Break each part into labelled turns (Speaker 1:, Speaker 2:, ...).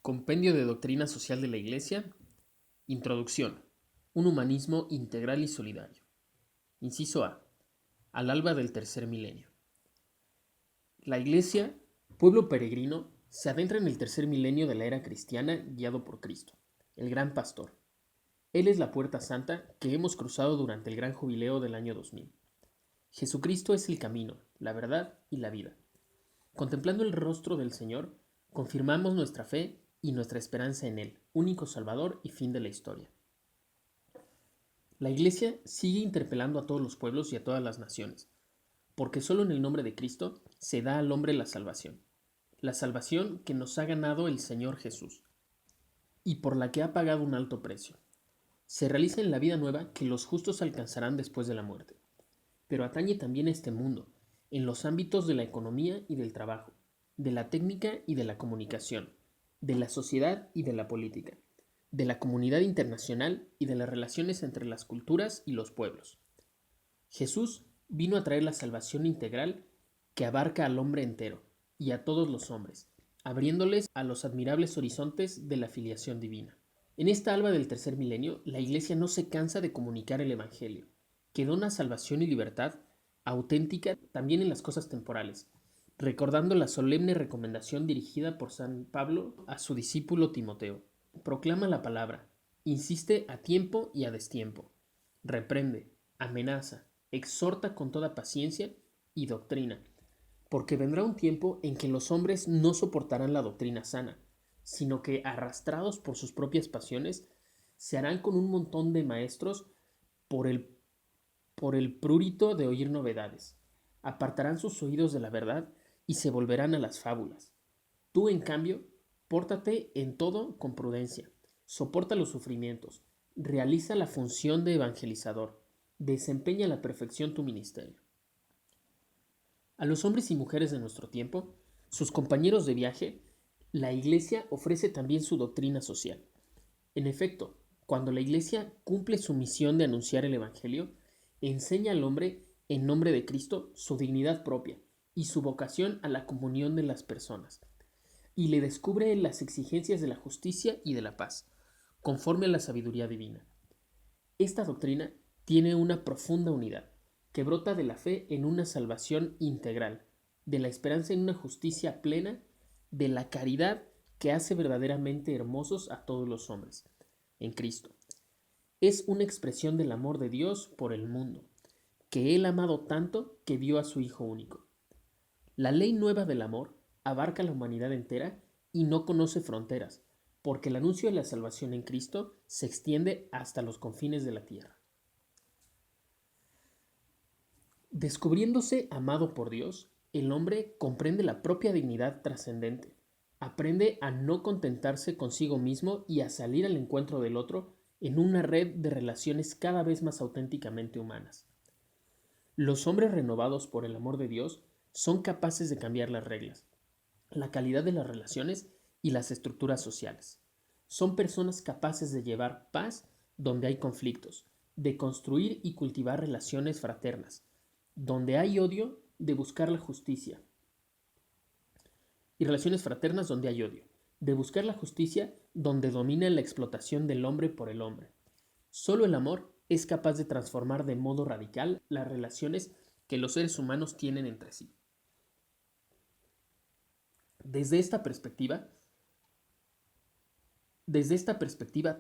Speaker 1: Compendio de Doctrina Social de la Iglesia. Introducción. Un humanismo integral y solidario. Inciso A. Al alba del tercer milenio. La Iglesia, pueblo peregrino, se adentra en el tercer milenio de la era cristiana guiado por Cristo, el gran pastor. Él es la puerta santa que hemos cruzado durante el gran jubileo del año 2000. Jesucristo es el camino, la verdad y la vida. Contemplando el rostro del Señor, confirmamos nuestra fe y nuestra esperanza en Él, único Salvador y fin de la historia. La Iglesia sigue interpelando a todos los pueblos y a todas las naciones, porque solo en el nombre de Cristo se da al hombre la salvación que nos ha ganado el Señor Jesús, y por la que ha pagado un alto precio. Se realiza en la vida nueva que los justos alcanzarán después de la muerte, pero atañe también a este mundo, en los ámbitos de la economía y del trabajo, de la técnica y de la comunicación, de la sociedad y de la política, de la comunidad internacional y de las relaciones entre las culturas y los pueblos. Jesús vino a traer la salvación integral que abarca al hombre entero y a todos los hombres, abriéndoles a los admirables horizontes de la filiación divina. En esta alba del tercer milenio, la Iglesia no se cansa de comunicar el Evangelio, que da una salvación y libertad auténtica también en las cosas temporales, recordando la solemne recomendación dirigida por San Pablo a su discípulo Timoteo. Proclama la palabra, insiste a tiempo y a destiempo, reprende, amenaza, exhorta con toda paciencia y doctrina, porque vendrá un tiempo en que los hombres no soportarán la doctrina sana, sino que, arrastrados por sus propias pasiones, se harán con un montón de maestros por el prurito de oír novedades. Apartarán sus oídos de la verdad y se volverán a las fábulas. Tú, en cambio, pórtate en todo con prudencia, soporta los sufrimientos, realiza la función de evangelizador, desempeña a la perfección tu ministerio. A los hombres y mujeres de nuestro tiempo, sus compañeros de viaje, la Iglesia ofrece también su doctrina social. En efecto, cuando la Iglesia cumple su misión de anunciar el Evangelio, enseña al hombre, en nombre de Cristo, su dignidad propia y su vocación a la comunión de las personas, y le descubre las exigencias de la justicia y de la paz, conforme a la sabiduría divina. Esta doctrina tiene una profunda unidad, que brota de la fe en una salvación integral, de la esperanza en una justicia plena, de la caridad que hace verdaderamente hermosos a todos los hombres, en Cristo. Es una expresión del amor de Dios por el mundo, que Él ha amado tanto que dio a su Hijo único. La ley nueva del amor abarca la humanidad entera y no conoce fronteras, porque el anuncio de la salvación en Cristo se extiende hasta los confines de la tierra. Descubriéndose amado por Dios, el hombre comprende la propia dignidad trascendente, aprende a no contentarse consigo mismo y a salir al encuentro del otro en una red de relaciones cada vez más auténticamente humanas. Los hombres renovados por el amor de Dios son capaces de cambiar las reglas, la calidad de las relaciones y las estructuras sociales. Son personas capaces de llevar paz donde hay conflictos, de construir y cultivar relaciones fraternas, donde hay odio, de buscar la justicia, y relaciones fraternas donde hay odio, de buscar la justicia donde domina la explotación del hombre por el hombre. Solo el amor es capaz de transformar de modo radical las relaciones que los seres humanos tienen entre sí. Desde esta perspectiva,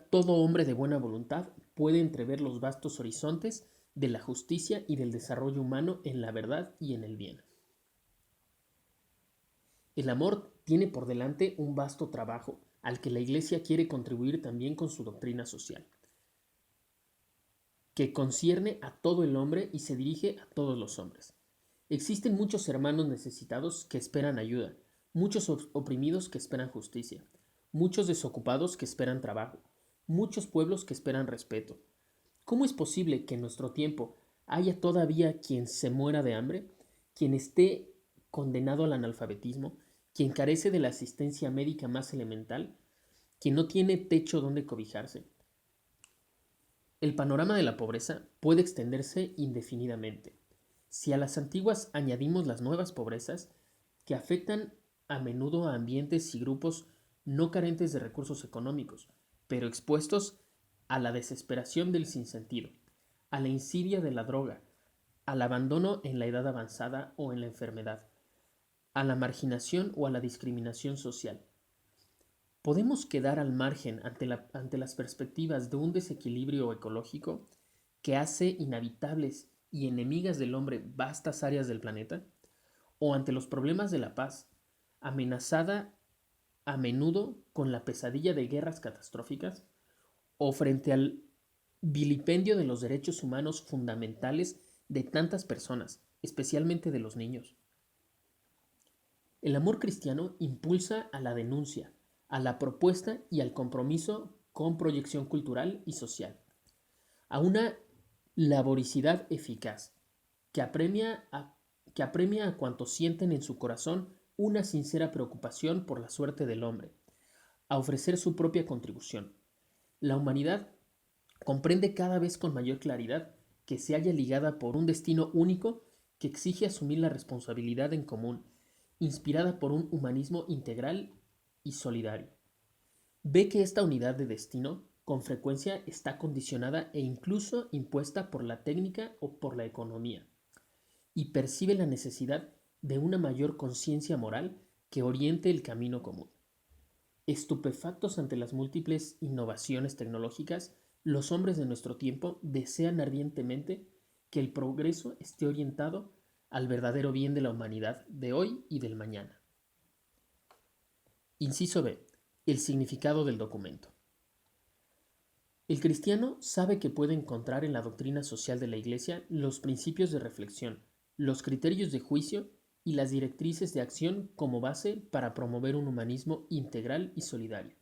Speaker 1: todo hombre de buena voluntad puede entrever los vastos horizontes de la justicia y del desarrollo humano en la verdad y en el bien. El amor tiene por delante un vasto trabajo al que la Iglesia quiere contribuir también con su doctrina social, que concierne a todo el hombre y se dirige a todos los hombres. Existen muchos hermanos necesitados que esperan ayuda, muchos oprimidos que esperan justicia, muchos desocupados que esperan trabajo, muchos pueblos que esperan respeto. ¿Cómo es posible que en nuestro tiempo haya todavía quien se muera de hambre, quien esté condenado al analfabetismo, quien carece de la asistencia médica más elemental, quien no tiene techo donde cobijarse? El panorama de la pobreza puede extenderse indefinidamente. Si a las antiguas añadimos las nuevas pobrezas, que afectan a menudo a ambientes y grupos no carentes de recursos económicos, pero expuestos a la desesperación del sinsentido, a la insidia de la droga, al abandono en la edad avanzada o en la enfermedad, a la marginación o a la discriminación social. ¿Podemos quedar al margen ante las perspectivas de un desequilibrio ecológico que hace inhabitables y enemigas del hombre vastas áreas del planeta? ¿O ante los problemas de la paz, amenazada a menudo con la pesadilla de guerras catastróficas? ¿O frente al vilipendio de los derechos humanos fundamentales de tantas personas, especialmente de los niños? El amor cristiano impulsa a la denuncia, a la propuesta y al compromiso con proyección cultural y social, a una laboricidad eficaz que apremia a cuantos sienten en su corazón una sincera preocupación por la suerte del hombre, a ofrecer su propia contribución. La humanidad comprende cada vez con mayor claridad que se halla ligada por un destino único que exige asumir la responsabilidad en común, inspirada por un humanismo integral y solidario. Ve que esta unidad de destino con frecuencia está condicionada e incluso impuesta por la técnica o por la economía, y percibe la necesidad de una mayor conciencia moral que oriente el camino común. Estupefactos ante las múltiples innovaciones tecnológicas, los hombres de nuestro tiempo desean ardientemente que el progreso esté orientado al verdadero bien de la humanidad de hoy y del mañana. Inciso B. El significado del documento. El cristiano sabe que puede encontrar en la doctrina social de la Iglesia los principios de reflexión, los criterios de juicio y las directrices de acción como base para promover un humanismo integral y solidario.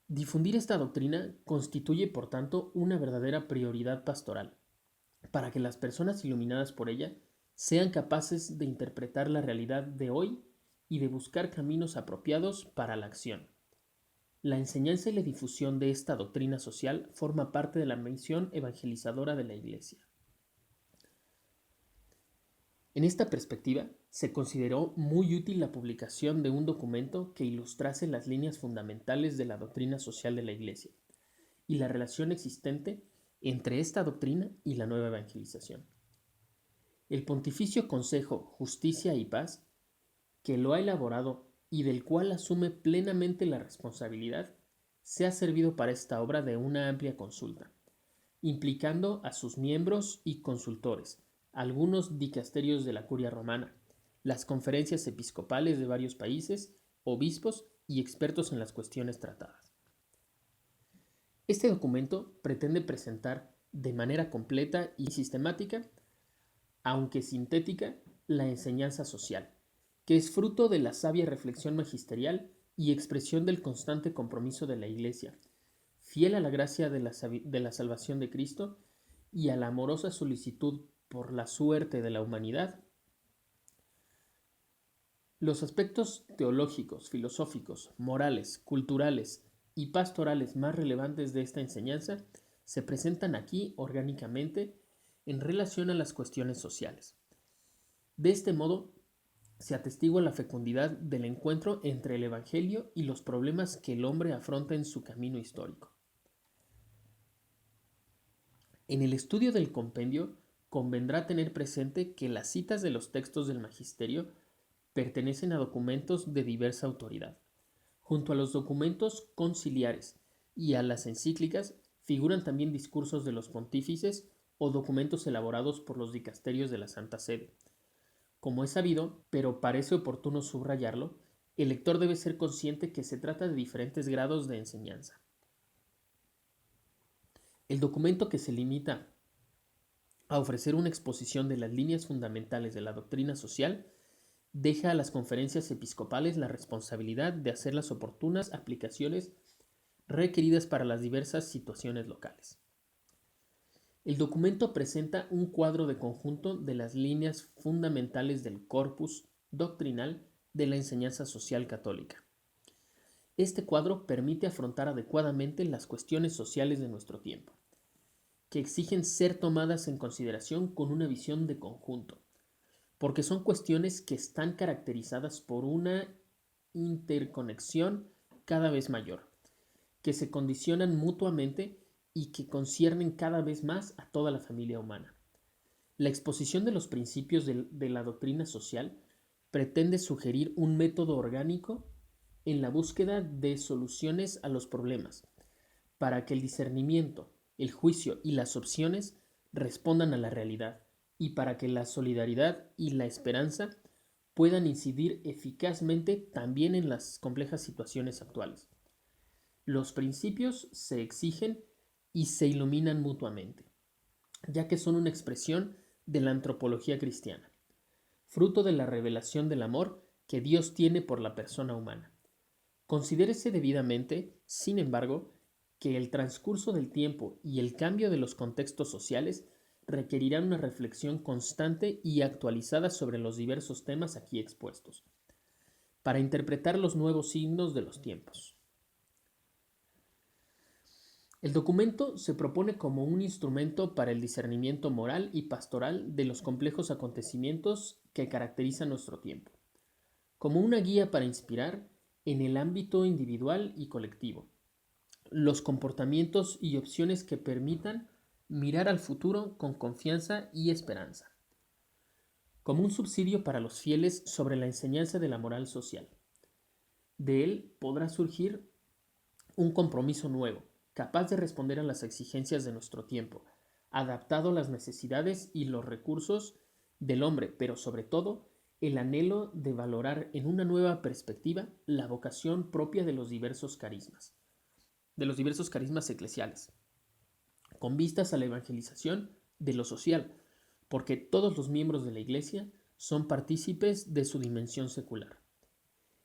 Speaker 1: Difundir esta doctrina constituye, por tanto, una verdadera prioridad pastoral, para que las personas iluminadas por ella sean capaces de interpretar la realidad de hoy y de buscar caminos apropiados para la acción. La enseñanza y la difusión de esta doctrina social forma parte de la misión evangelizadora de la Iglesia. En esta perspectiva, se consideró muy útil la publicación de un documento que ilustrase las líneas fundamentales de la doctrina social de la Iglesia y la relación existente entre esta doctrina y la nueva evangelización. El Pontificio Consejo Justicia y Paz, que lo ha elaborado y del cual asume plenamente la responsabilidad, se ha servido para esta obra de una amplia consulta, implicando a sus miembros y consultores, algunos dicasterios de la Curia Romana, las conferencias episcopales de varios países, obispos y expertos en las cuestiones tratadas. Este documento pretende presentar de manera completa y sistemática, aunque sintética, la enseñanza social, que es fruto de la sabia reflexión magisterial y expresión del constante compromiso de la Iglesia, fiel a la gracia de la salvación de Cristo y a la amorosa solicitud por la suerte de la humanidad. Los aspectos teológicos, filosóficos, morales, culturales y pastorales más relevantes de esta enseñanza se presentan aquí orgánicamente en relación a las cuestiones sociales. De este modo, se atestigua la fecundidad del encuentro entre el Evangelio y los problemas que el hombre afronta en su camino histórico. En el estudio del compendio, convendrá tener presente que las citas de los textos del magisterio pertenecen a documentos de diversa autoridad. Junto a los documentos conciliares y a las encíclicas figuran también discursos de los pontífices o documentos elaborados por los dicasterios de la Santa Sede. Como es sabido, pero parece oportuno subrayarlo, el lector debe ser consciente que se trata de diferentes grados de enseñanza. El documento, que se limita a ofrecer una exposición de las líneas fundamentales de la doctrina social, deja a las conferencias episcopales la responsabilidad de hacer las oportunas aplicaciones requeridas para las diversas situaciones locales. El documento presenta un cuadro de conjunto de las líneas fundamentales del corpus doctrinal de la enseñanza social católica. Este cuadro permite afrontar adecuadamente las cuestiones sociales de nuestro tiempo, que exigen ser tomadas en consideración con una visión de conjunto, porque son cuestiones que están caracterizadas por una interconexión cada vez mayor, que se condicionan mutuamente y que conciernen cada vez más a toda la familia humana. La exposición de los principios de la doctrina social pretende sugerir un método orgánico en la búsqueda de soluciones a los problemas, para que el discernimiento, el juicio y las opciones respondan a la realidad, y para que la solidaridad y la esperanza puedan incidir eficazmente también en las complejas situaciones actuales. Los principios se exigen y se iluminan mutuamente, ya que son una expresión de la antropología cristiana, fruto de la revelación del amor que Dios tiene por la persona humana. Considérese debidamente, sin embargo, que el transcurso del tiempo y el cambio de los contextos sociales requerirán una reflexión constante y actualizada sobre los diversos temas aquí expuestos, para interpretar los nuevos signos de los tiempos. El documento se propone como un instrumento para el discernimiento moral y pastoral de los complejos acontecimientos que caracterizan nuestro tiempo, como una guía para inspirar, en el ámbito individual y colectivo, los comportamientos y opciones que permitan mirar al futuro con confianza y esperanza, como un subsidio para los fieles sobre la enseñanza de la moral social. De él podrá surgir un compromiso nuevo, capaz de responder a las exigencias de nuestro tiempo, adaptado a las necesidades y los recursos del hombre, pero sobre todo el anhelo de valorar en una nueva perspectiva la vocación propia de los diversos carismas eclesiales, con vistas a la evangelización de lo social, porque todos los miembros de la Iglesia son partícipes de su dimensión secular.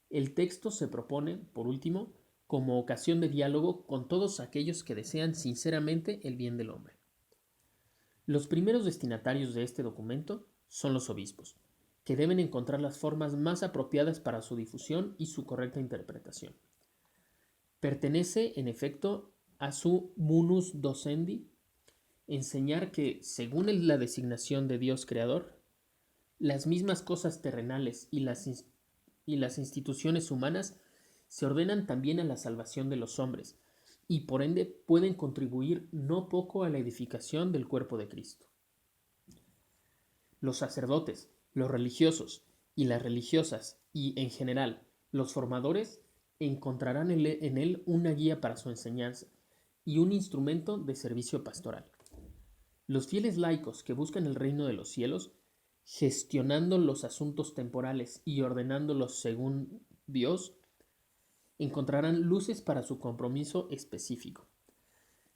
Speaker 1: El texto se propone, por último, como ocasión de diálogo con todos aquellos que desean sinceramente el bien del hombre. Los primeros destinatarios de este documento son los obispos, que deben encontrar las formas más apropiadas para su difusión y su correcta interpretación. Pertenece, en efecto, a su munus docendi enseñar que, según la designación de Dios Creador, las mismas cosas terrenales y las instituciones humanas se ordenan también a la salvación de los hombres y por ende pueden contribuir no poco a la edificación del cuerpo de Cristo. Los sacerdotes, los religiosos y las religiosas y, en general, los formadores encontrarán en él una guía para su enseñanza y un instrumento de servicio pastoral. Los fieles laicos que buscan el reino de los cielos, gestionando los asuntos temporales y ordenándolos según Dios, encontrarán luces para su compromiso específico.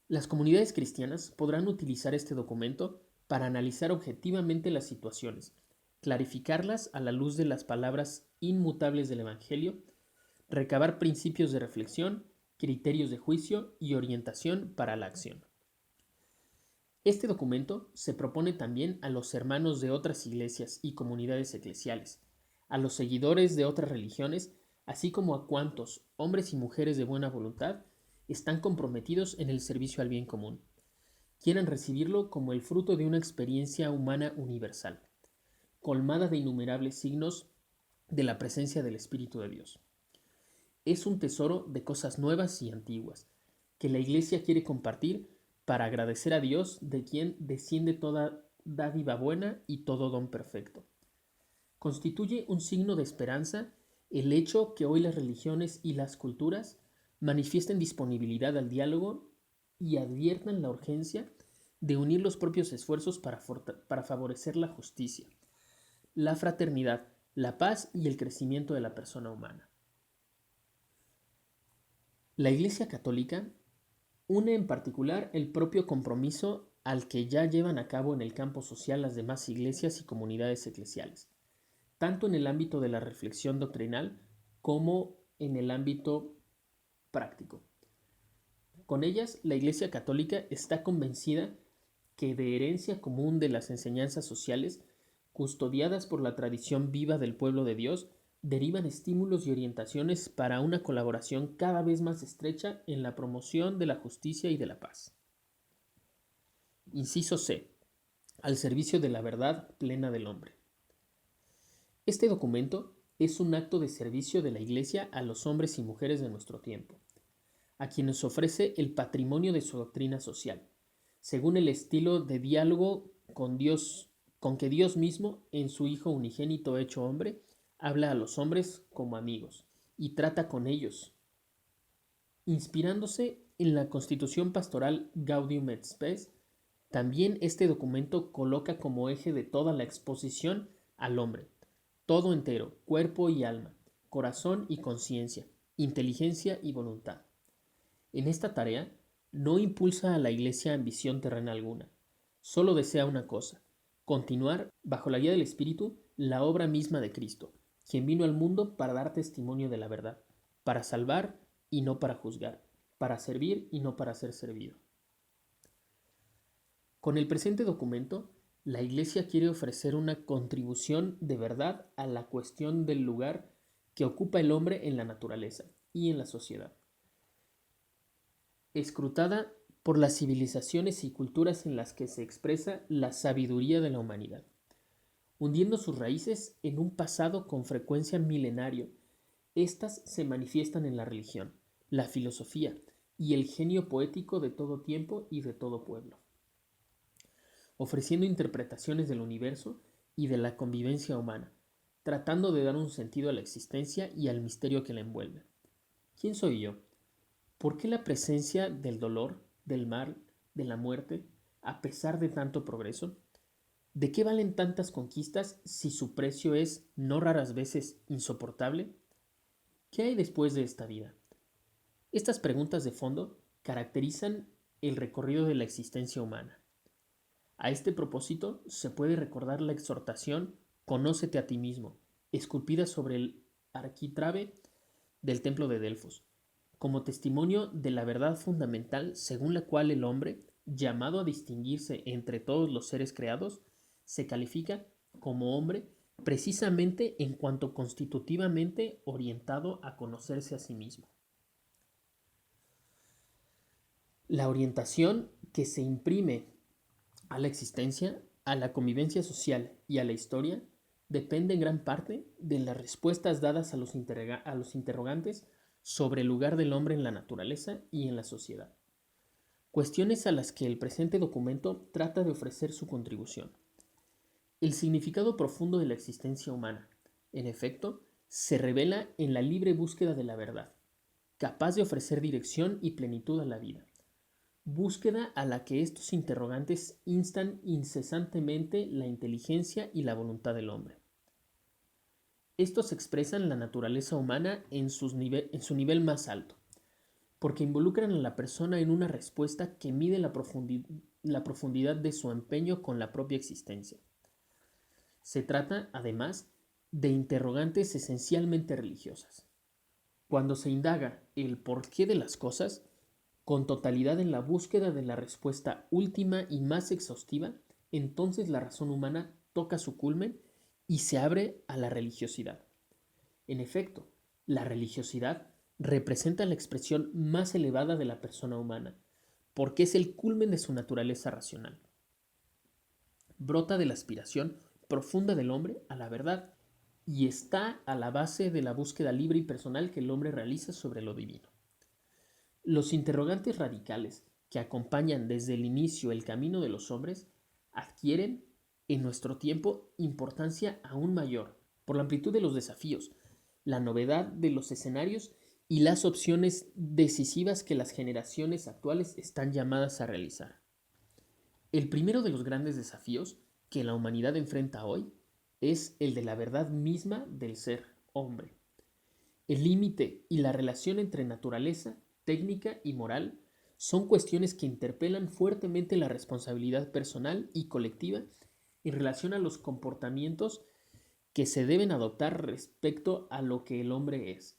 Speaker 1: Las comunidades cristianas podrán utilizar este documento para analizar objetivamente las situaciones, clarificarlas a la luz de las palabras inmutables del Evangelio, recabar principios de reflexión, criterios de juicio y orientación para la acción. Este documento se propone también a los hermanos de otras iglesias y comunidades eclesiales, a los seguidores de otras religiones, así como a cuantos, hombres y mujeres de buena voluntad, están comprometidos en el servicio al bien común. Quieran recibirlo como el fruto de una experiencia humana universal, colmada de innumerables signos de la presencia del Espíritu de Dios. Es un tesoro de cosas nuevas y antiguas, que la Iglesia quiere compartir para agradecer a Dios, de quien desciende toda dádiva buena y todo don perfecto. Constituye un signo de esperanza el hecho que hoy las religiones y las culturas manifiesten disponibilidad al diálogo y adviertan la urgencia de unir los propios esfuerzos para favorecer la justicia, la fraternidad, la paz y el crecimiento de la persona humana. La Iglesia Católica une en particular el propio compromiso al que ya llevan a cabo en el campo social las demás iglesias y comunidades eclesiales, tanto en el ámbito de la reflexión doctrinal como en el ámbito práctico. Con ellas, la Iglesia Católica está convencida que de herencia común de las enseñanzas sociales, custodiadas por la tradición viva del pueblo de Dios, derivan estímulos y orientaciones para una colaboración cada vez más estrecha en la promoción de la justicia y de la paz. Inciso C. Al servicio de la verdad plena del hombre. Este documento es un acto de servicio de la Iglesia a los hombres y mujeres de nuestro tiempo, a quienes ofrece el patrimonio de su doctrina social, según el estilo de diálogo con Dios, con que Dios mismo, en su Hijo unigénito hecho hombre, habla a los hombres como amigos y trata con ellos, inspirándose en la Constitución Pastoral Gaudium et Spes. También este documento coloca como eje de toda la exposición al hombre, todo entero, cuerpo y alma, corazón y conciencia, inteligencia y voluntad. En esta tarea no impulsa a la Iglesia ambición terrena alguna, solo desea una cosa: continuar, bajo la guía del Espíritu, la obra misma de Cristo, quien vino al mundo para dar testimonio de la verdad, para salvar y no para juzgar, para servir y no para ser servido. Con el presente documento, la Iglesia quiere ofrecer una contribución de verdad a la cuestión del lugar que ocupa el hombre en la naturaleza y en la sociedad, escrutada por las civilizaciones y culturas en las que se expresa la sabiduría de la humanidad, hundiendo sus raíces en un pasado con frecuencia milenario. Estas se manifiestan en la religión, la filosofía y el genio poético de todo tiempo y de todo pueblo, ofreciendo interpretaciones del universo y de la convivencia humana, tratando de dar un sentido a la existencia y al misterio que la envuelve. ¿Quién soy yo? ¿Por qué la presencia del dolor, del mal, de la muerte, a pesar de tanto progreso? ¿De qué valen tantas conquistas si su precio es, no raras veces, insoportable? ¿Qué hay después de esta vida? Estas preguntas de fondo caracterizan el recorrido de la existencia humana. A este propósito se puede recordar la exhortación «Conócete a ti mismo», esculpida sobre el arquitrabe del templo de Delfos, como testimonio de la verdad fundamental según la cual el hombre, llamado a distinguirse entre todos los seres creados, se califica como hombre precisamente en cuanto constitutivamente orientado a conocerse a sí mismo. La orientación que se imprime a la existencia, a la convivencia social y a la historia depende en gran parte de las respuestas dadas a los interrogantes sobre el lugar del hombre en la naturaleza y en la sociedad. Cuestiones a las que el presente documento trata de ofrecer su contribución. El significado profundo de la existencia humana, en efecto, se revela en la libre búsqueda de la verdad, capaz de ofrecer dirección y plenitud a la vida. Búsqueda a la que estos interrogantes instan incesantemente la inteligencia y la voluntad del hombre. Estos expresan la naturaleza humana en su nivel más alto, porque involucran a la persona en una respuesta que mide la profundidad de su empeño con la propia existencia. Se trata, además, de interrogantes esencialmente religiosas. Cuando se indaga el porqué de las cosas, con totalidad en la búsqueda de la respuesta última y más exhaustiva, entonces la razón humana toca su culmen y se abre a la religiosidad. En efecto, la religiosidad representa la expresión más elevada de la persona humana, porque es el culmen de su naturaleza racional. Brota de la aspiración profunda del hombre a la verdad y está a la base de la búsqueda libre y personal que el hombre realiza sobre lo divino. Los interrogantes radicales que acompañan desde el inicio el camino de los hombres adquieren en nuestro tiempo importancia aún mayor por la amplitud de los desafíos, la novedad de los escenarios y las opciones decisivas que las generaciones actuales están llamadas a realizar. El primero de los grandes desafíos que la humanidad enfrenta hoy es el de la verdad misma del ser hombre. El límite y la relación entre naturaleza, técnica y moral son cuestiones que interpelan fuertemente la responsabilidad personal y colectiva en relación a los comportamientos que se deben adoptar respecto a lo que el hombre es,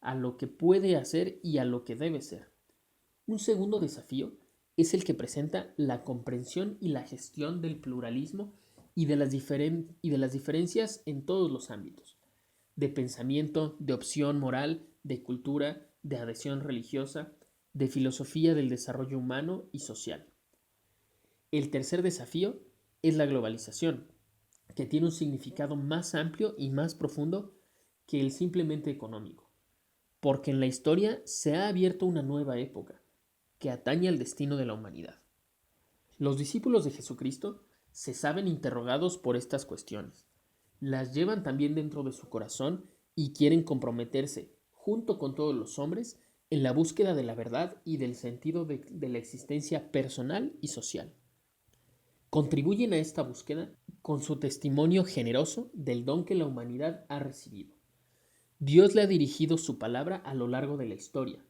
Speaker 1: a lo que puede hacer y a lo que debe ser. Un segundo desafío es el que presenta la comprensión y la gestión del pluralismo y de las diferencias en todos los ámbitos, de pensamiento, de opción moral, de cultura, de adhesión religiosa, de filosofía del desarrollo humano y social. El tercer desafío es la globalización, que tiene un significado más amplio y más profundo que el simplemente económico, porque en la historia se ha abierto una nueva época que atañe al destino de la humanidad. Los discípulos de Jesucristo se saben interrogados por estas cuestiones, las llevan también dentro de su corazón y quieren comprometerse, junto con todos los hombres, en la búsqueda de la verdad y del sentido de la existencia personal y social. Contribuyen a esta búsqueda con su testimonio generoso del don que la humanidad ha recibido. Dios le ha dirigido su palabra a lo largo de la historia.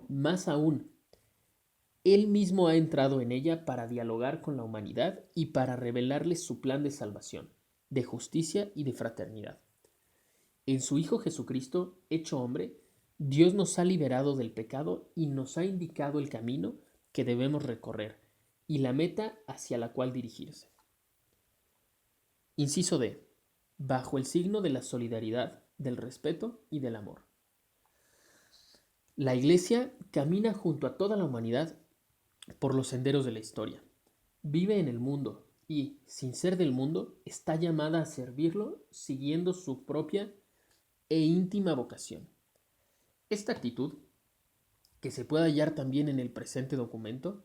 Speaker 1: Más aún, Él mismo ha entrado en ella para dialogar con la humanidad y para revelarles su plan de salvación, de justicia y de fraternidad. En su Hijo Jesucristo, hecho hombre, Dios nos ha liberado del pecado y nos ha indicado el camino que debemos recorrer y la meta hacia la cual dirigirse. Inciso D. Bajo el signo de la solidaridad, del respeto y del amor. La Iglesia camina junto a toda la humanidad por los senderos de la historia. Vive en el mundo y, sin ser del mundo, está llamada a servirlo siguiendo su propia e íntima vocación. Esta actitud, que se puede hallar también en el presente documento,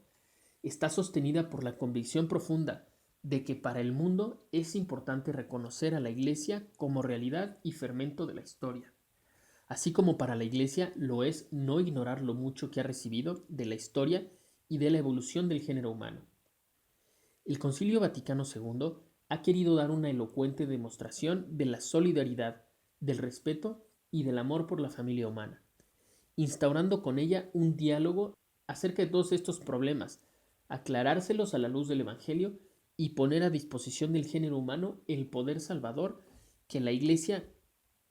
Speaker 1: está sostenida por la convicción profunda de que para el mundo es importante reconocer a la Iglesia como realidad y fermento de la historia, así como para la Iglesia lo es no ignorar lo mucho que ha recibido de la historia y de la evolución del género humano. El Concilio Vaticano II ha querido dar una elocuente demostración de la solidaridad, del respeto y del amor por la familia humana, instaurando con ella un diálogo acerca de todos estos problemas, aclarárselos a la luz del Evangelio y poner a disposición del género humano el poder salvador que la Iglesia,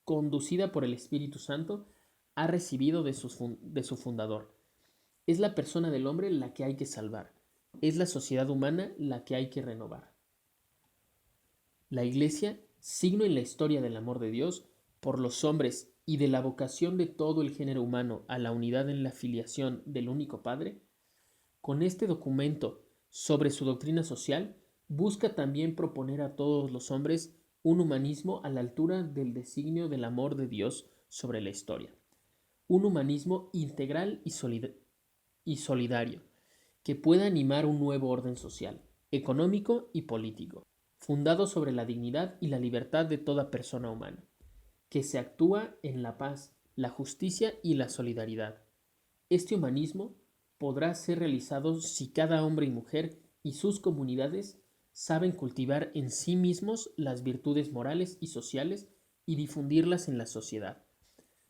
Speaker 1: conducida por el Espíritu Santo, ha recibido de su fundador. Es la persona del hombre la que hay que salvar, es la sociedad humana la que hay que renovar. La Iglesia, signo en la historia del amor de Dios por los hombres y de la vocación de todo el género humano a la unidad en la filiación del único Padre, con este documento sobre su doctrina social, busca también proponer a todos los hombres un humanismo a la altura del designio del amor de Dios sobre la historia. Un humanismo integral y solidario, que pueda animar un nuevo orden social, económico y político, fundado sobre la dignidad y la libertad de toda persona humana, que se actúa en la paz, la justicia y la solidaridad. Este humanismo podrá ser realizado si cada hombre y mujer y sus comunidades saben cultivar en sí mismos las virtudes morales y sociales y difundirlas en la sociedad,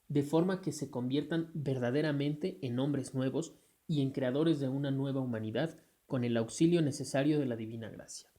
Speaker 1: de forma que se conviertan verdaderamente en hombres nuevos y en creadores de una nueva humanidad con el auxilio necesario de la divina gracia.